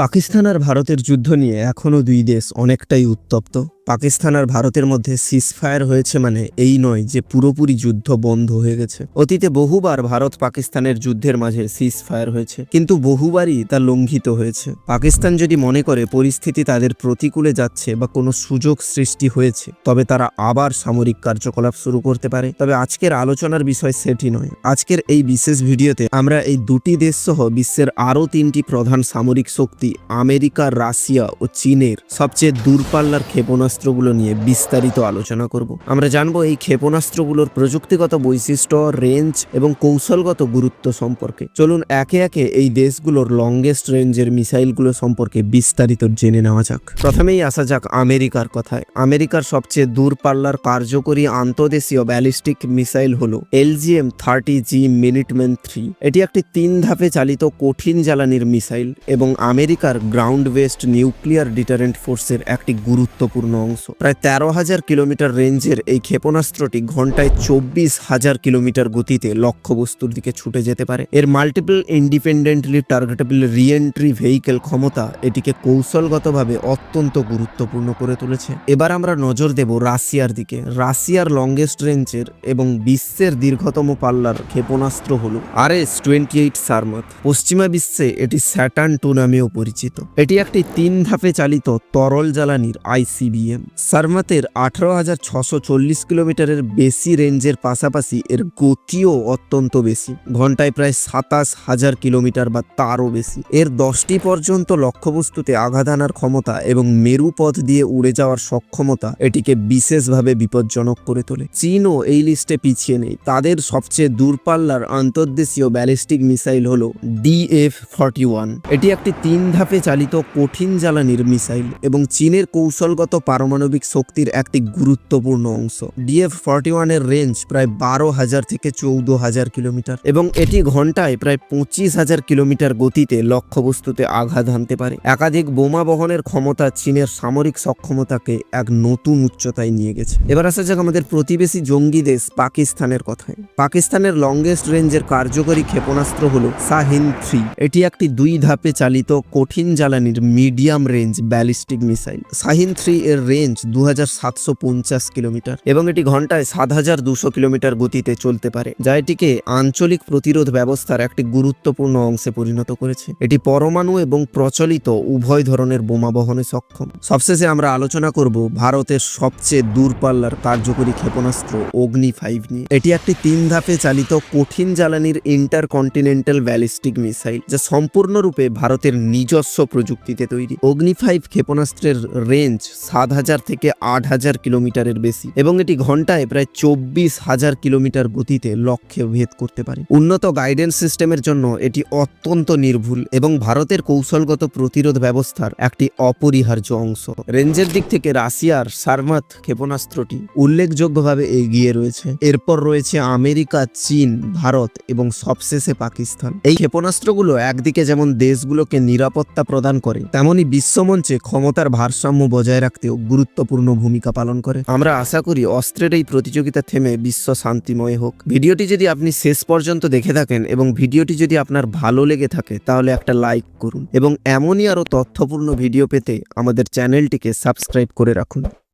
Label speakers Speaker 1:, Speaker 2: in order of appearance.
Speaker 1: পাকিস্তান আর ভারতের যুদ্ধ নিয়ে এখনও দুই দেশ অনেকটাই উত্তপ্ত। পাকিস্তান আর ভারতের মধ্যে সিজফায়ার হয়েছে মানে এই নয় যে পুরোপুরি যুদ্ধ বন্ধ হয়ে গেছে। অতীতে বহুবার ভারত পাকিস্তানের যুদ্ধের মাঝে সিজফায়ার হয়েছে, কিন্তু বহুবারই তা লঙ্ঘিত হয়েছে। পাকিস্তান যদি মনে করে পরিস্থিতি তাদের প্রতিকূলে যাচ্ছে বা কোনো সুযোগ সৃষ্টি হয়েছে, তবে তারা আবার সামরিক কার্যকলাপ শুরু করতে পারে। তবে আজকের আলোচনার বিষয় সেটি নয়। আজকের এই বিশেষ ভিডিওতে আমরা এই দুটি দেশ সহ বিশ্বের আরও তিনটি প্রধান সামরিক শক্তি আমেরিকা, রাশিয়া ও চীনের সবচেয়ে দূরপাল্লার ক্ষেপণাস্ত্রগুলো নিয়ে বিস্তারিত আলোচনা করব। আমরা জানবো এই ক্ষেপণাস্ত্রগুলোর প্রযুক্তিগত বৈশিষ্ট্য, রেঞ্জ এবং কৌশলগত গুরুত্ব সম্পর্কে। চলুন একে একে এই দেশগুলোর লংগেস্ট রেঞ্জের মিসাইলগুলো সম্পর্কে বিস্তারিত জেনে নেওয়া যাক। প্রথমেই আসা যাক আমেরিকার কথায়। আমেরিকার সবচেয়ে দূরপাল্লার কার্যকরী আন্তঃদেশীয় ব্যালিস্টিক মিসাইল হলো LGM-30G মিনিটম্যান 3। এটি একটি 3 ধাপে চালিত কঠিন জ্বালানির মিসাইল এবং আমেরিকার গ্রাউন্ড বেসড নিউক্লিয়ার ডিটারেন্ট ফোর্সের একটি গুরুত্বপূর্ণ অংশ। প্রায় 13,000 কিলোমিটার রেঞ্জের এই ক্ষেপণাস্ত্রটি ঘন্টায় 24,000 কিলোমিটার গতিতে লক্ষ্যবস্তুর দিকে ছুটে যেতে পারে। এর multiple independently targetable re-entry vehicle ক্ষমতা এটিকে কৌশলগতভাবে অত্যন্ত গুরুত্বপূর্ণ করে তুলেছে। এবার আমরা নজর দেব রাশিয়ার দিকে। রাশিয়ার লংগেস্ট রেঞ্জের এবং বিশ্বের দীর্ঘতম পাল্লার ক্ষেপণাস্ত্র হল RS-28 সারমাত। পশ্চিমা বিশ্বে এটি স্যাটার্ন 2 নামেও পরিচিত। এটি একটি 3 ধাপে চালিত তরল জ্বালানির ICBM। সারমাতের 18,640 কিলোমিটারের বেশি রেঞ্জের পাশাপাশি এর গতিও অত্যন্ত বেশি, ঘন্টায় প্রায় 27,000 কিলোমিটার বা তারও বেশি। এর 10টি পর্যন্ত লক্ষ্যবস্তুতে আঘাত আনার ক্ষমতা এবং মেরুপথ দিয়ে উড়ে যাওয়ার সক্ষমতা এটিকে বিশেষভাবে বিপজ্জনক করে তোলে। চীনও এই লিস্টে পিছিয়ে নেই। তাদের সবচেয়ে দূরপাল্লার আন্তর্দেশীয় ব্যালিস্টিক মিসাইল হল DF-41। এটি একটি 3 ধাপে চালিত কঠিন জ্বালানির মিসাইল এবং চীনের কৌশলগত পারমাণবিক শক্তির একটি গুরুত্বপূর্ণ অংশ। DF-41 এর রেঞ্জ প্রায় 12,000 থেকে 14,000 কিলোমিটার এবং এটি ঘন্টায় প্রায় 25,000 কিলোমিটার গতিতে লক্ষ্যবস্তুতে আঘাত হানতে পারে। একাধিক বোমা বহনের ক্ষমতা চীনের সামরিক সক্ষমতাকে এক নতুন উচ্চতায় নিয়ে গেছে। এবার আসা যাক আমাদের প্রতিবেশী জঙ্গি দেশ পাকিস্তানের কথায়। পাকিস্তানের লংগেস্ট রেঞ্জের কার্যকরী ক্ষেপণাস্ত্র হল শাহিন-3। এটি একটি 2 ধাপে চালিত কঠিন জ্বালানির মিডিয়াম রেঞ্জ ব্যালিস্টিক মিসাইল। শাহিন-3 এর রেঞ্জ 2,750 কিলোমিটার এবং এটি ঘন্টায় 7,200 কিলোমিটার গতিতে চলতে পারে, যা এটিকে আঞ্চলিক প্রতিরোধ ব্যবস্থার একটি গুরুত্বপূর্ণ অংশে পরিণত করেছে। এটি পরমাণু এবং প্রচলিত উভয় ধরনের বোমা বহনে সক্ষম। সবশেষে আমরা আলোচনা করব ভারতের সবচেয়ে দূরপাল্লার কার্যকরী ক্ষেপণাস্ত্র অগ্নি-5 নিয়ে। এটি একটি 3 ধাপে চালিত কঠিন জ্বালানির ইন্টারকন্টিনেন্টাল ব্যালিস্টিক মিসাইল, যা সম্পূর্ণরূপে ভারতের নিজস্ব প্রযুক্তিতে তৈরি। অগ্নি-5 ক্ষেপণাস্ত্রের রেঞ্জ 7,000 থেকে 8,000 কিলোমিটারের বেশি এবং এটি ঘন্টায় প্রায় 24,000 কিলোমিটার গতিতে লক্ষ্যে ভেদ করতে পারে। উন্নত গাইডেন্স সিস্টেমের জন্য এটি অত্যন্ত নির্ভুল এবং ভারতের কৌশলগত প্রতিরোধ ব্যবস্থার একটি অপরিহার্য অংশ। রেঞ্জের দিক থেকে রাশিয়ার সারমাত ক্ষেপণাস্ত্রটি উল্লেখযোগ্যভাবে এগিয়ে রয়েছে। এরপর রয়েছে আমেরিকা, চীন, ভারত এবং সবশেষে পাকিস্তান। এই ক্ষেপণাস্ত্রগুলো একদিকে যেমন দেশগুলোকে নিরাপত্তা প্রদান করে, তেমনি বিশ্বমঞ্চে ক্ষমতার ভারসাম্য বজায় রাখতেও গুরুত্বপূর্ণ ভূমিকা পালন করে। আমরা আশা করি অস্ত্রের এই প্রতিযোগিতা থেমে বিশ্ব শান্তিময় হোক। ভিডিওটি যদি আপনি শেষ পর্যন্ত দেখে থাকেন এবং ভিডিওটি যদি আপনার ভালো লেগে থাকে, তাহলে একটা লাইক করুন এবং এমনই আরও তথ্যপূর্ণ ভিডিও পেতে আমাদের চ্যানেলটিকে সাবস্ক্রাইব করে রাখুন।